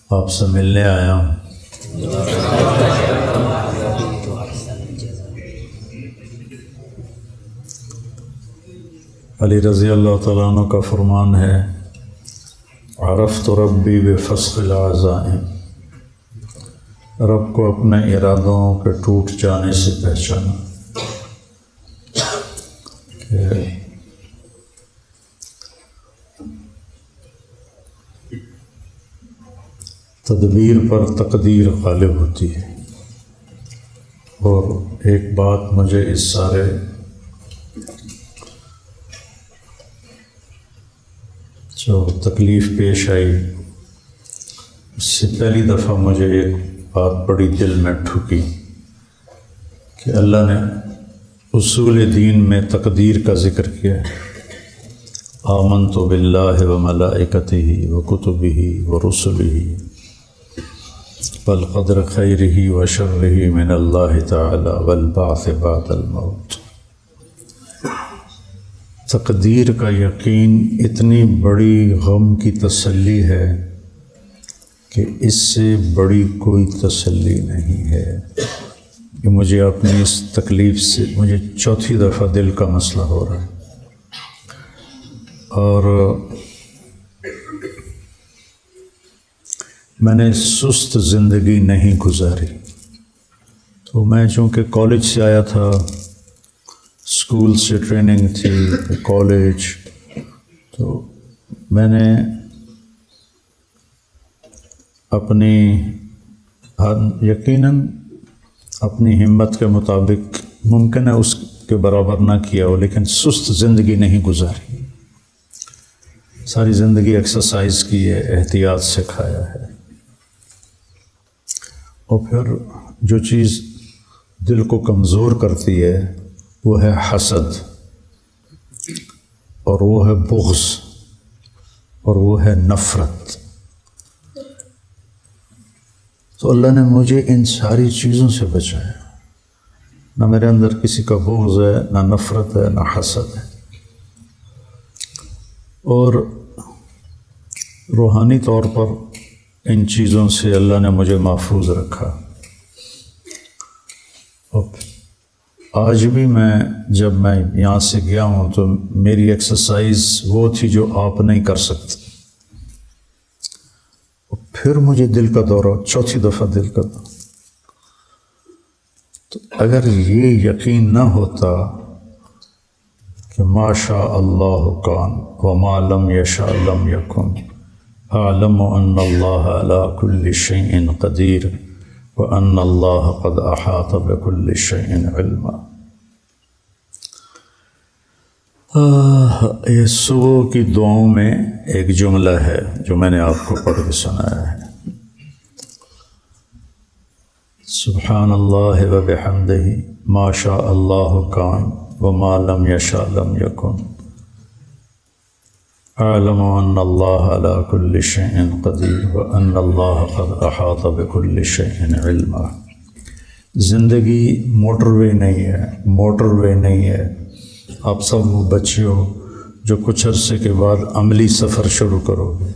آپ سے ملنے آیا ہوں۔ علی رضی اللہ تعالیٰ عنہ کا فرمان ہے، عرفت ربی بفسخ العزائم، رب کو اپنے ارادوں کے ٹوٹ جانے سے پہچانا کہ تدبیر پر تقدیر غالب ہوتی ہے۔ اور ایک بات مجھے اس سارے جو تکلیف پیش آئی اس سے پہلی دفعہ مجھے ایک بات بڑی دل میں ٹھکی کہ اللہ نے اصول دین میں تقدیر کا ذکر کیا ہے۔ آمنت باللہ وملائکتہ وکتبہ ورسلہ والقدر خیرہ وشرہ من اللہ تعالی والبعث بعد الموت۔ تقدیر کا یقین اتنی بڑی غم کی تسلی ہے کہ اس سے بڑی کوئی تسلی نہیں ہے۔ کہ مجھے اپنی اس تکلیف سے مجھے چوتھی دفعہ دل کا مسئلہ ہو رہا ہے، اور میں نے سست زندگی نہیں گزاری۔ تو میں چونکہ کالج سے آیا تھا، اسکول سے ٹریننگ تھی، کالج، تو میں نے اپنی یقیناً اپنی ہمت کے مطابق ممکن ہے اس کے برابر نہ کیا ہو، لیکن سست زندگی نہیں گزاری۔ ساری زندگی ایکسرسائز کی ہے، احتیاط سے کھایا ہے۔ اور پھر جو چیز دل کو کمزور کرتی ہے وہ ہے حسد، اور وہ ہے بغض، اور وہ ہے نفرت۔ تو اللہ نے مجھے ان ساری چیزوں سے بچایا۔ نہ میرے اندر کسی کا بغض ہے، نہ نفرت ہے، نہ حسد ہے، اور روحانی طور پر ان چیزوں سے اللہ نے مجھے محفوظ رکھا۔ اور آج بھی جب میں یہاں سے گیا ہوں تو میری ایکسرسائز وہ تھی جو آپ نہیں کر سکتے۔ اور پھر مجھے دل کا دورہ، چوتھی دفعہ دل کا دورہ۔ تو اگر یہ یقین نہ ہوتا کہ ما شاء اللہ کان وما لم یشاء لم یکن، اعلم ان اللہ علی کل شیء قدیر وان اللہ قد احاط بکل شیء علما۔ یہ صبح کی دعاؤں میں ایک جملہ ہے جو میں نے آپ کو پڑھ کے سنایا ہے۔ سبحان اللہ وبحمدہ ما شاء اللہ کان وما لم یشاء لم یکن، اعلم ان اللہ علی کل شیء قدیر وان اللہ قد احاط بکل شیء علما۔ زندگی موٹر وے نہیں ہے، موٹر وے نہیں ہے۔ آپ سب وہ بچے ہو جو کچھ عرصے کے بعد عملی سفر شروع کرو گے۔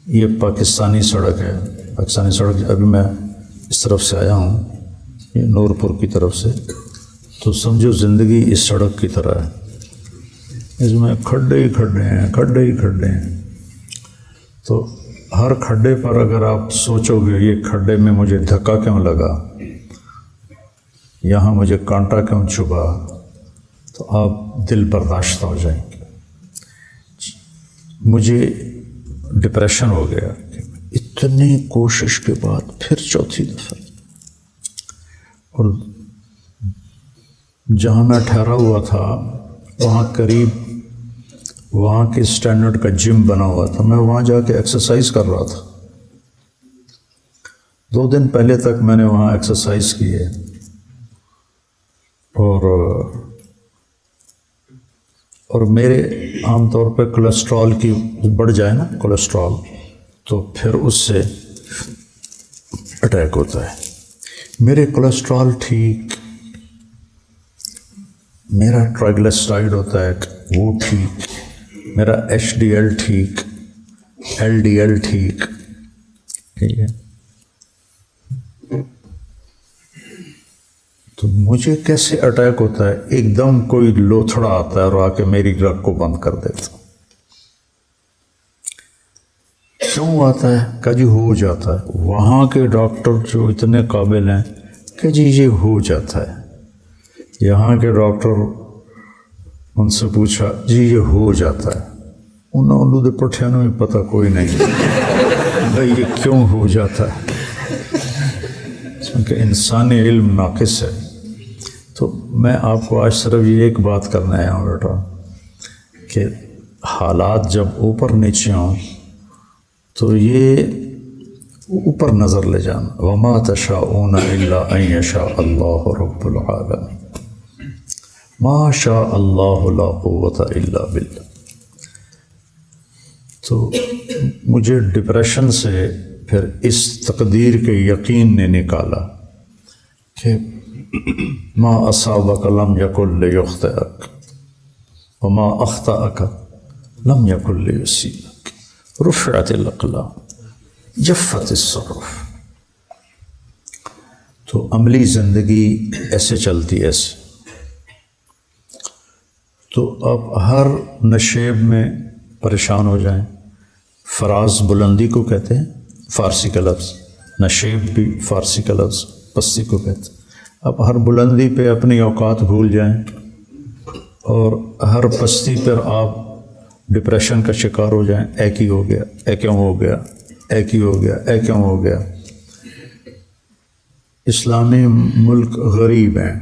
یہ پاکستانی سڑک ہے، پاکستانی سڑک۔ ابھی میں اس طرف سے آیا ہوں، یہ نورپور کی طرف سے، تو سمجھو زندگی اس سڑک کی طرح ہے، اس میں کھڈے ہی کھڈے ہیں، کھڈے ہی کھڈے ہیں۔ تو ہر کھڈے پر اگر آپ سوچو گے یہ کھڈے میں مجھے دھکا کیوں لگا، یہاں مجھے کانٹا کیوں چبھا، تو آپ دل برداشتہ ہو جائیں گے۔ مجھے ڈپریشن ہو گیا کہ اتنی کوشش کے بعد پھر چوتھی دفعہ، اور جہاں میں ٹھہرا ہوا تھا وہاں قریب وہاں کے اسٹینڈرڈ کا جم بنا ہوا تھا، میں وہاں جا کے ایکسرسائز کر رہا تھا۔ 2 دن پہلے تک میں نے وہاں ایکسرسائز کی ہے، اور میرے عام طور پہ کولیسٹرول کی بڑھ جائے نا کولیسٹرول، تو پھر اس سے اٹیک ہوتا ہے۔ میرے کولیسٹرول ٹھیک، میرا ٹرائیگلیسرائڈ ہوتا ہے وہ ٹھیک، میرا ایچ ڈی ایل ٹھیک، ایل ڈی ایل ٹھیک، ٹھیک ہے. تو مجھے کیسے اٹیک ہوتا ہے؟ ایک دم کوئی لوتھڑا آتا ہے اور آ کے میری رگ کو بند کر دیتا. کیوں آتا ہے؟ کہ جی ہو جاتا ہے. وہاں کے ڈاکٹر جو اتنے قابل ہیں کہ جی یہ ہو جاتا ہے. یہاں کے ڈاکٹر ان سے پوچھا جی یہ ہو جاتا ہے. انہوں نے پٹھیانوں میں پتہ کوئی نہیں بھائی یہ کیوں ہو جاتا ہے، کیونکہ انسانی علم ناقص ہے. تو میں آپ کو آج صرف یہ ایک بات کرنا ہے بیٹا کہ حالات جب اوپر نیچے ہوں تو یہ اوپر نظر لے جانا. وما تشاءون الا ان یشاء اللہ رب العالمین. ما شاء اللہ لا قوت الا باللہ. تو مجھے ڈپریشن سے پھر اس تقدیر کے یقین نے نکالا کہ ما اصابک لم یکن لیخطئک وما اخطأک لم یکن لیصیبک رفعت الاقلام جفت الصحف. تو عملی زندگی ایسے چلتی ہے ایسے. تو آپ ہر نشیب میں پریشان ہو جائیں. فراز بلندی کو کہتے ہیں، فارسی کا لفظ. نشیب بھی فارسی کا لفظ، پستی کو کہتے ہیں. آپ ہر بلندی پہ اپنی اوقات بھول جائیں اور ہر پستی پر آپ ڈپریشن کا شکار ہو جائیں. اے کی ہو گیا، اے کیوں ہو گیا، اے کی ہو گیا، اے کیوں ہو گیا. اسلامی ملک غریب ہیں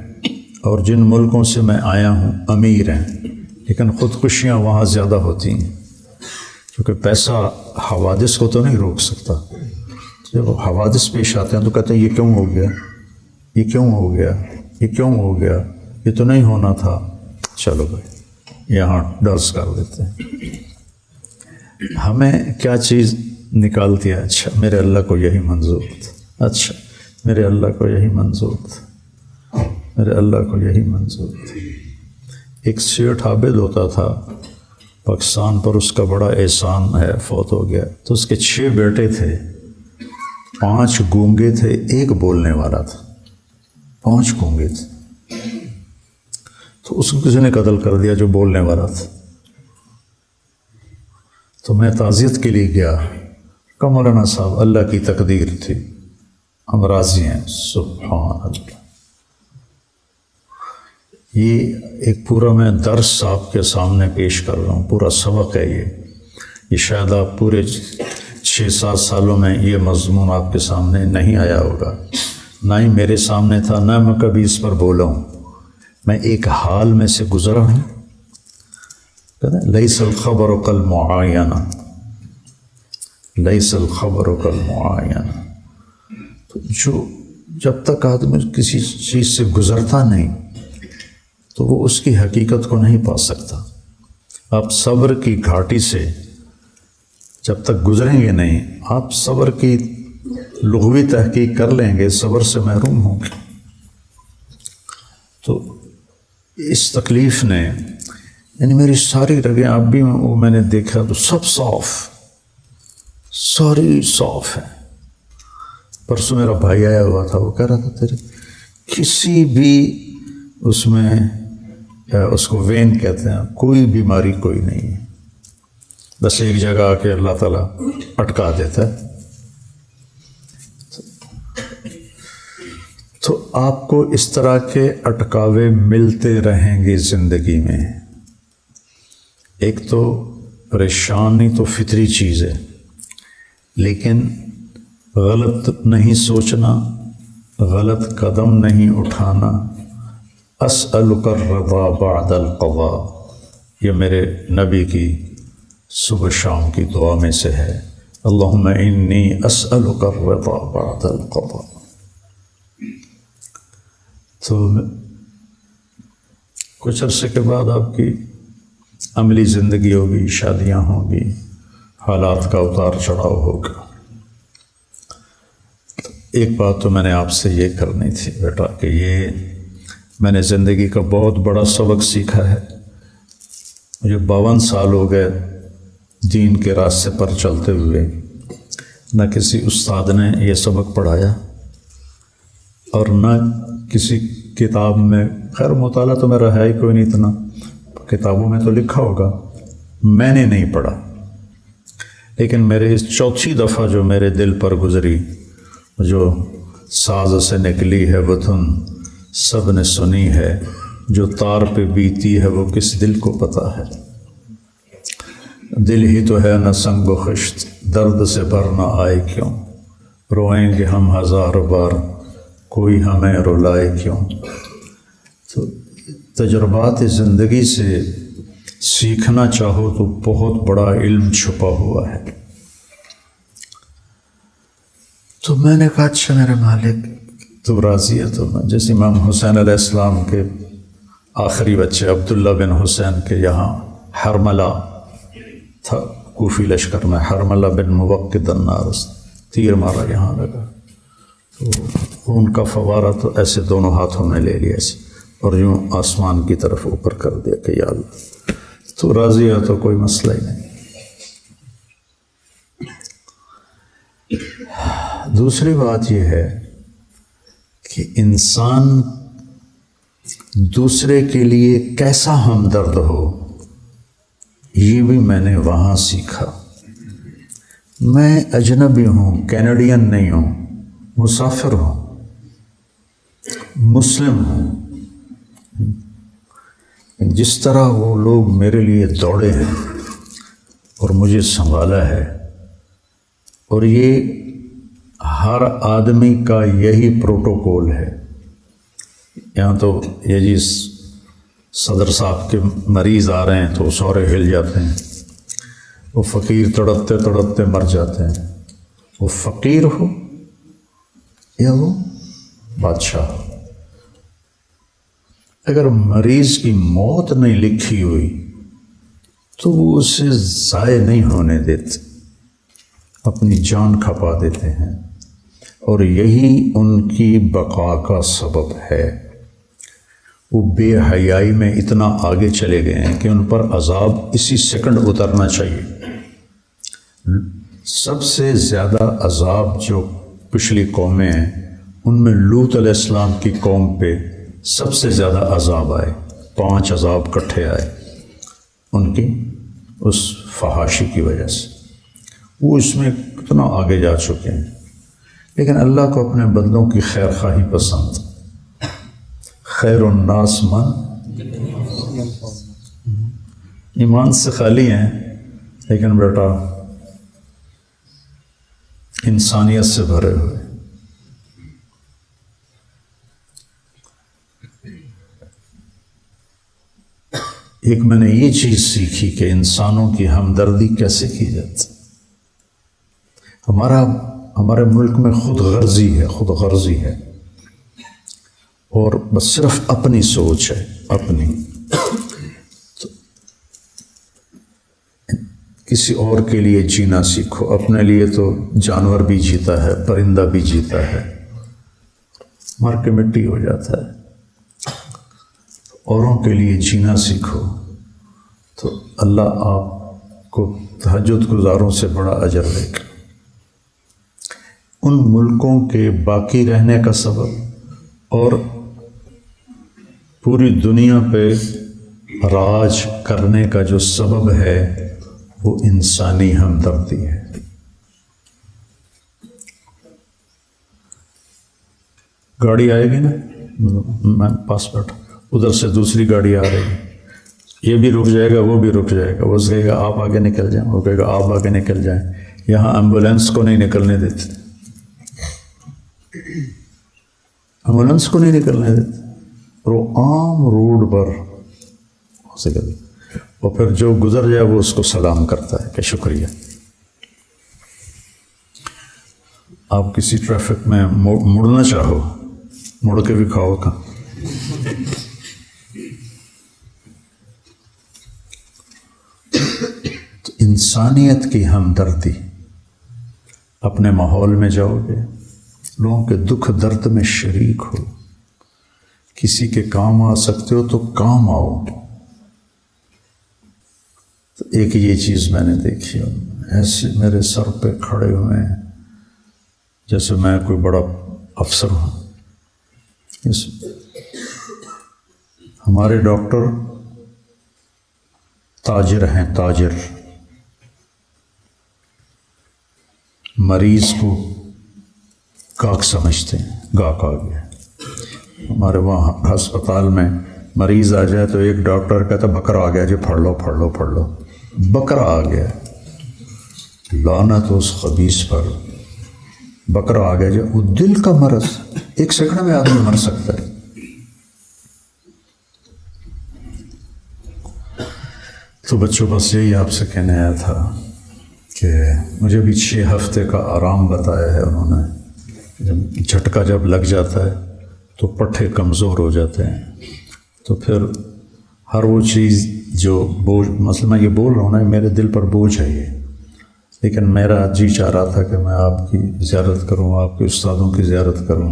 اور جن ملکوں سے میں آیا ہوں امیر ہیں، لیکن خودکشیاں وہاں زیادہ ہوتی ہیں کیونکہ پیسہ حوادث کو تو نہیں روک سکتا. جب حوادث پیش آتے ہیں تو کہتے ہیں یہ کیوں ہو گیا، یہ کیوں ہو گیا، یہ کیوں ہو گیا، یہ تو نہیں ہونا تھا. چلو بھائی یہاں ڈرس کر دیتے ہیں. ہمیں کیا چیز نکالتی ہے؟ اچھا میرے اللہ کو یہی منظور تھا، اچھا میرے اللہ کو یہی منظور تھا، میرے اللہ کو یہی منظور تھا. ایک سیٹھ عابد ہوتا تھا پاکستان پر، اس کا بڑا احسان ہے، فوت ہو گیا. تو اس کے 6 بیٹے تھے، 5 گونگے تھے، 1 بولنے والا تھا. 5 گونگے تھے. تو اس کو کسی نے قتل کر دیا جو بولنے والا تھا. تو میں تعزیت کے لیے گیا. کہا مولانا صاحب اللہ کی تقدیر تھی، ہم راضی ہیں. سبحان اللہ. یہ ایک پورا میں درس آپ کے سامنے پیش کر رہا ہوں، پورا سبق ہے یہ شاید آپ پورے 6-7 سالوں میں یہ مضمون آپ کے سامنے نہیں آیا ہوگا، نہ ہی میرے سامنے تھا، نہ میں کبھی اس پر بولا ہوں. میں ایک حال میں سے گزرا ہوں. لیس الخبر کالمعاینہ، لیس الخبر کالمعاینہ. تو جو جب تک آدمی کسی چیز سے گزرتا نہیں تو وہ اس کی حقیقت کو نہیں پا سکتا. آپ صبر کی گھاٹی سے جب تک گزریں گے نہیں، آپ صبر کی لغوی تحقیق کر لیں گے، صبر سے محروم ہوں گے. تو اس تکلیف نے یعنی میری ساری رگیں اب بھی وہ میں نے دیکھا تو سب صاف، ساری صاف ہے. پرسوں میرا بھائی آیا ہوا تھا، وہ کہہ رہا تھا تیرے کسی بھی اس میں اس کو وین کہتے ہیں، کوئی بیماری کوئی نہیں ہے، بس ایک جگہ آ کے اللہ تعالیٰ اٹکا دیتا ہے. تو آپ کو اس طرح کے اٹکاوے ملتے رہیں گے زندگی میں. ایک تو پریشانی تو فطری چیز ہے، لیکن غلط نہیں سوچنا، غلط قدم نہیں اٹھانا. اسألک الرضا بعد القضاء، یہ میرے نبی کی صبح شام کی دعا میں سے ہے. اللہم انی اسألک الرضا بعد القضاء. تو کچھ عرصے کے بعد آپ کی عملی زندگی ہوگی، شادیاں ہوں گی، حالات کا اتار چڑھاؤ ہوگا. ایک بات تو میں نے آپ سے یہ کرنی تھی بیٹا کہ یہ میں نے زندگی کا بہت بڑا سبق سیکھا ہے. مجھے 52 سال ہو گئے دین کے راستے پر چلتے ہوئے. نہ کسی استاد نے یہ سبق پڑھایا اور نہ کسی کتاب میں، خیر مطالعہ تو میرا ہے ہی کوئی نہیں اتنا، کتابوں میں تو لکھا ہوگا، میں نے نہیں پڑھا، لیکن میرے اس چوتھی دفعہ جو میرے دل پر گزری، جو ساز سے نکلی ہے وطن سب نے سنی ہے، جو تار پہ بیتی ہے وہ کس دل کو پتہ ہے، دل ہی تو ہے نہ سنگ و خشت، درد سے بھر نہ آئے کیوں، روئیں گے ہم ہزار بار، کوئی ہمیں رلائے کیوں۔ تو تجربات زندگی سے سیکھنا چاہو تو بہت بڑا علم چھپا ہوا ہے۔ تو میں نے کہا اچھا میرے مالک تو راضی ہے تو میں، جیسے امام حسین علیہ السلام کے آخری بچے عبداللہ بن حسین کے یہاں حرملہ تھا، کوفی لشکر میں، حرملہ بن موقد النار، تیر مارا یہاں لگا، تو خون کا فوارہ تو ایسے دونوں ہاتھوں میں لے لیا ایسے اور یوں آسمان کی طرف اوپر کر دیا کہ یا اللہ، تو راضی ہے تو کوئی مسئلہ ہی نہیں۔ دوسری بات یہ ہے کہ انسان دوسرے کے لیے کیسا ہمدرد ہو، یہ بھی میں نے وہاں سیکھا۔ میں اجنبی ہوں، کینیڈین نہیں ہوں، مسافر ہوں، مسلم ہوں، جس طرح وہ لوگ میرے لیے دوڑے ہیں اور مجھے سنبھالا ہے، اور یہ ہر آدمی کا یہی پروٹوکول ہے۔ یہاں تو یہ جی صدر صاحب کے مریض آ رہے ہیں تو سورے ہل جاتے ہیں، وہ فقیر تڑپتے تڑپتے مر جاتے ہیں، وہ فقیر ہو یا وہ بادشاہ ہو، اگر مریض کی موت نہیں لکھی ہوئی تو وہ اسے ضائع نہیں ہونے دیتے، اپنی جان کھپا دیتے ہیں، اور یہی ان کی بقا کا سبب ہے۔ وہ بے حیائی میں اتنا آگے چلے گئے ہیں کہ ان پر عذاب اسی سیکنڈ اترنا چاہیے۔ سب سے زیادہ عذاب جو پچھلی قومیں ہیں ان میں لوط علیہ السلام کی قوم پہ سب سے زیادہ عذاب آئے، 5 عذاب کٹھے آئے ان کی اس فحاشی کی وجہ سے۔ وہ اس میں کتنا آگے جا چکے ہیں، لیکن اللہ کو اپنے بندوں کی خیر خواہی پسند۔ خیر الناس من ایمان سے خالی ہیں، لیکن بیٹا انسانیت سے بھرے ہوئے۔ ایک میں نے یہ چیز سیکھی کہ انسانوں کی ہمدردی کیسے کی جاتی۔ ہمارے ملک میں خود غرضی ہے اور بس صرف اپنی سوچ ہے، اپنی۔ تو کسی اور کے لیے جینا سیکھو، اپنے لیے تو جانور بھی جیتا ہے، پرندہ بھی جیتا ہے، مر کے مٹی ہو جاتا ہے۔ اوروں کے لیے جینا سیکھو تو اللہ آپ کو تہجد گزاروں سے بڑا اجر دے گا۔ ان ملکوں کے باقی رہنے کا سبب اور پوری دنیا پہ راج کرنے کا جو سبب ہے وہ انسانی ہمدردی ہے۔ گاڑی آئے گی نا، میں پاس بیٹھا، ادھر سے دوسری گاڑی آ رہی ہے، یہ بھی رک جائے گا، وہ بھی رک جائے گا، وہ کہے گا آپ آگے نکل جائیں، وہ کہے گا آپ آگے نکل جائیں۔ یہاں ایمبولینس کو نہیں نکلنے دیتے، ایمبولینس کو نہیں نکلنے دیتے، اور وہ عام روڈ پر ہو سکے، اور پھر جو گزر جائے وہ اس کو سلام کرتا ہے کہ شکریہ۔ آپ کسی ٹریفک میں مڑنا چاہو، مڑ کے بھی کھاؤ کا۔ تو انسانیت کی ہمدردی، اپنے ماحول میں جاؤ گے، لوگوں کے دکھ درد میں شریک ہو، کسی کے کام آ سکتے ہو تو کام آؤ۔ تو ایک یہ چیز میں نے دیکھی، ایسے میرے سر پہ کھڑے ہوئے ہیں جیسے میں کوئی بڑا افسر ہوں. ہمارے ڈاکٹر تاجر ہیں، تاجر. مریض کو گاہک سمجھتے ہیں، گاہک آ گیا. ہمارے وہاں ہسپتال میں مریض آ جائے تو ایک ڈاکٹر کہتا بکرا آ گیا جی، پڑھ لو پڑھ لو پڑھ لو. بکرا آ گیا، لعنت اس خبیث پر. بکرا آ گیا جی. وہ دل کا مرض، 1 سیکنڈ میں آدمی مر سکتا ہے. تو بچوں بس یہی آپ سے کہنے آیا تھا کہ مجھے بھی 6 ہفتے کا آرام بتایا ہے انہوں نے. جھٹکا جب لگ جاتا ہے تو پٹھے کمزور ہو جاتے ہیں، تو پھر ہر وہ چیز جو بوجھ، مثلا میں یہ بول رہا ہوں نا، میرے دل پر بوجھ ہے یہ، لیکن میرا جی چاہ رہا تھا کہ میں آپ کی زیارت کروں، آپ کے استادوں کی زیارت کروں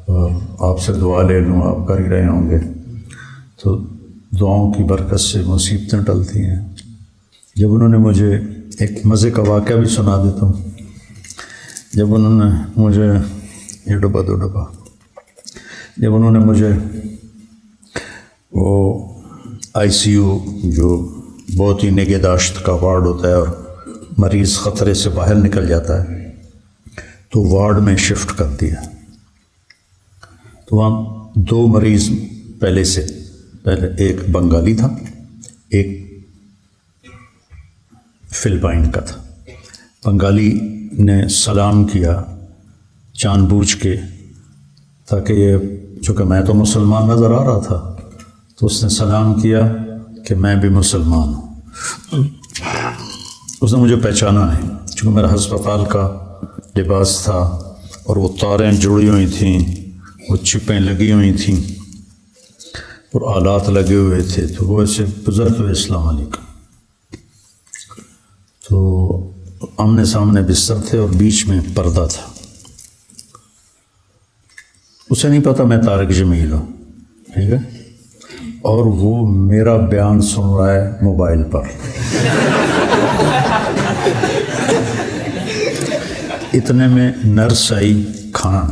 اور آپ سے دعا لے لوں. آپ کر ہی رہے ہوں گے، تو دعاؤں کی برکت سے مصیبتیں ٹلتی ہیں. جب انہوں نے مجھے ایک مزے کا واقعہ بھی سنا دیتا ہوں. جب انہوں نے مجھے یہ ڈبا دو ڈبا، جب انہوں نے مجھے وہ آئی سی یو جو بہت ہی نگہداشت کا وارڈ ہوتا ہے اور مریض خطرے سے باہر نکل جاتا ہے، تو وارڈ میں شفٹ کر دیا. تو وہاں 2 مریض پہلے ایک بنگالی تھا، ایک فلپائن کا تھا. بنگالی نے سلام کیا جان بوجھ کے، تاکہ یہ، چونکہ میں تو مسلمان نظر آ رہا تھا، تو اس نے سلام کیا کہ میں بھی مسلمان ہوں. اس نے مجھے پہچانا نہیں، چونکہ میرا ہسپتال کا لباس تھا اور وہ تاریں جڑی ہوئی تھیں، وہ چپیں لگی ہوئی تھیں اور آلات لگے ہوئے تھے. تو وہ ایسے گزرتے ہوئے السلام علیکم. تو آمنے سامنے بستر تھے اور بیچ میں پردہ تھا. اسے نہیں پتا میں طارق جمیل ہوں، ٹھیک ہے، اور وہ میرا بیان سن رہا ہے موبائل پر. اتنے میں نرس آئی، کھانا،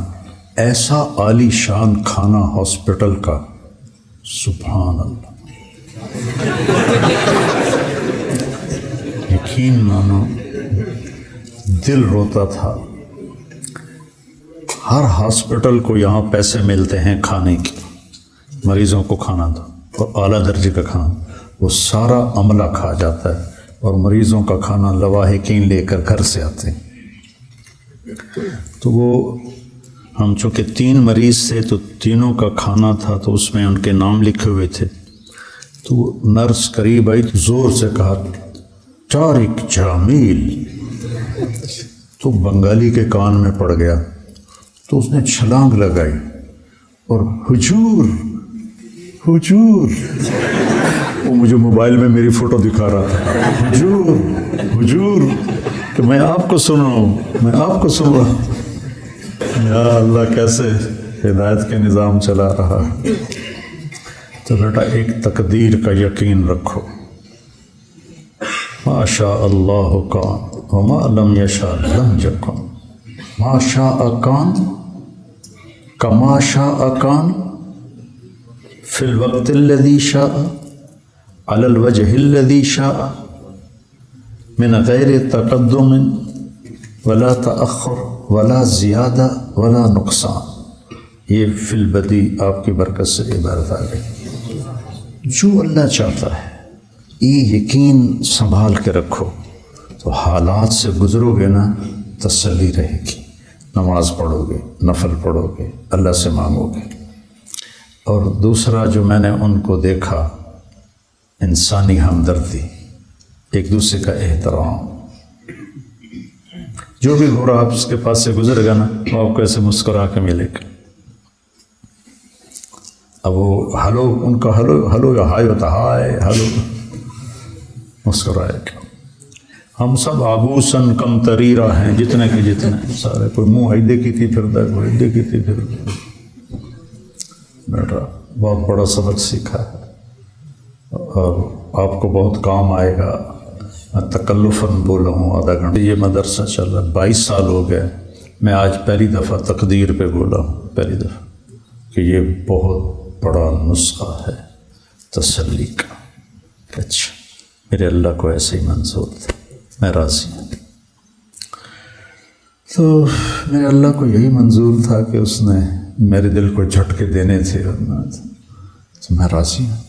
ایسا عالی شان کھانا ہاسپٹل کا، سبحان اللہ. یقین مانو دل روتا تھا. ہر ہاسپٹل کو یہاں پیسے ملتے ہیں کھانے کے، مریضوں کو کھانا دو اور اعلیٰ درجے کا کھانا، وہ سارا عملہ کھا جاتا ہے اور مریضوں کا کھانا لواحقین لے کر گھر سے آتے ہیں. تو وہ ہم چونکہ 3 مریض تھے تو تینوں کا کھانا تھا، تو اس میں ان کے نام لکھے ہوئے تھے. تو نرس قریب آئی تو زور سے کہا طارق جمیل. تو بنگالی کے کان میں پڑ گیا، تو اس نے چھلانگ لگائی اور حضور حضور، وہ مجھے موبائل میں میری فوٹو دکھا رہا تھا، حضور حضور، کہ میں آپ کو سن رہا ہوں، میں آپ کو سن رہا ہوں. یا اللہ کیسے ہدایت کے نظام چلا رہا ہے. تو بیٹا ایک تقدیر کا یقین رکھو، ما شاء اللہ کان وما لم یشاء لم یکن. ما شاء کان کما شاء کان فی الوقت الذی شاء علی الوجہ الذی شاء من غیر تقدم ولا تأخر ولا زیادہ ولا نقصان. یہ فی البدی آپ کی برکت سے عبارت آ گئی. جو اللہ چاہتا ہے یہ یقین سنبھال کے رکھو، تو حالات سے گزرو گے نا، تسلی رہے گی. نماز پڑھو گے، نفل پڑھو گے، اللہ سے مانگو گے. اور دوسرا جو میں نے ان کو دیکھا، انسانی ہمدردی، ایک دوسرے کا احترام. جو بھی گورا آپ اس کے پاس سے گزر گا نا، وہ آپ کو ایسے مسکرا کے ملے گا. اب وہ ہلو، ان کا ہلو یا ہائے ہوتا، ہائے ہلو، مسکرائے گا. ہم سب آبوسن کم تریرہ ہیں، جتنے کے جتنے سارے. کوئی منہ ایدے کی تھی پھرتا ہے، کوئی ایدے کی تھی پھرتا. بیٹا بہت بڑا سبق سیکھا ہے اور آپ کو بہت کام آئے گا. میں تکلفاً بولا ہوں آدھا گھنٹہ. یہ مدرسہ چل رہا ہے، 22 سال ہو گئے. میں آج پہلی دفعہ تقدیر پہ بولا ہوں، پہلی دفعہ، کہ یہ بہت بڑا نسخہ ہے تسلی کا۔ اچھا، میرے اللہ کو ایسے ہی منظور تھا، میں راضی ہوں۔ تو میرے اللہ کو یہی منظور تھا کہ اس نے میرے دل کو جھٹکے دینے تھے اور تو میں راضی ہوں۔